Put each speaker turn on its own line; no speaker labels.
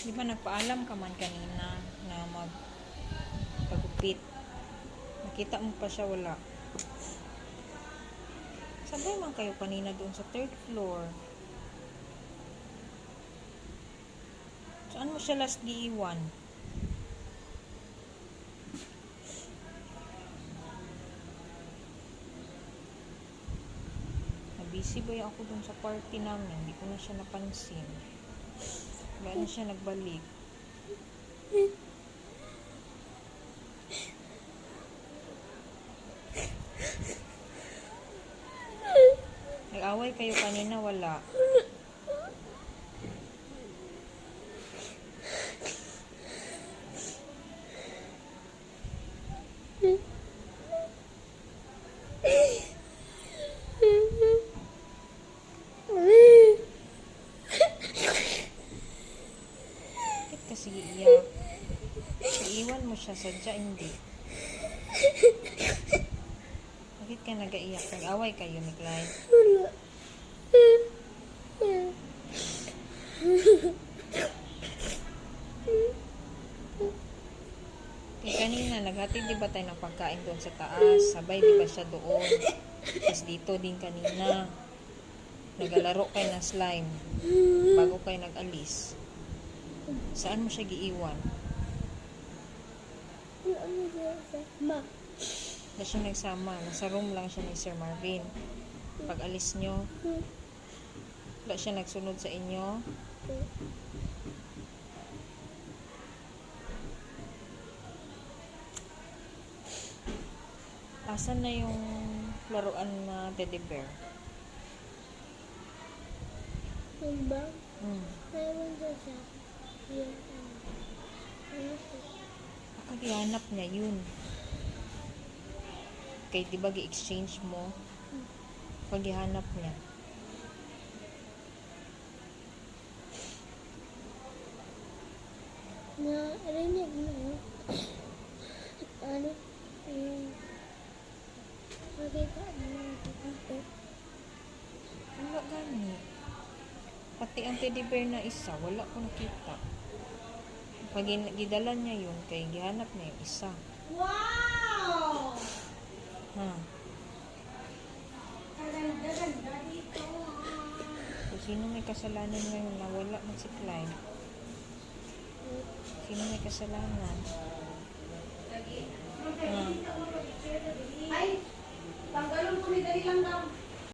Di ba nagpaalam ka man kanina na magpagupit? Nakita mo pa siya, wala. Sabay man kayo kanina doon sa 3rd floor. Saan mo siya last giiwan? Busy ba ako dun sa party namin? Hindi ko na siya napansin. Wala na siya nagbalik. Nag-away kayo kanina, wala. Kasi iyak. Iiwan mo siya, sadya hindi. Bakit ka nag-iyak? Nag-away kayo ni Clyde? Kanina, naghatid di ba tayo ng pagkain doon sa taas? Sabay di ba siya doon? Tapos dito din kanina. Nagalaro kayo ng slime. Bago kayo nag-alis. Saan mo siya giiwan? Na siya nagsama. Nasa room lang siya ni Sir Marvin. Pag alis nyo, wala siya nagsunod sa inyo. Asan na yung laruan na teddy bear?
Yung bag? Mayroon doon siya.
Paghihanap niya yun. Kaya diba gi-exchange mo? Paghihanap niya.
Narinig mo yun? Ano? Makita mo yung pagkito.
Wala gani. Pati ang teddy bear na isa, wala ko nakita. Pag gidala niya yun, kaya gihanap niya yung isa.
Wow!
Ha?
Ganda dito.
So, sino may kasalanan ngayon na wala man si Clyde? Sino may kasalanan? Ha?
Ay! Tanggalon ko ni dali lang daw.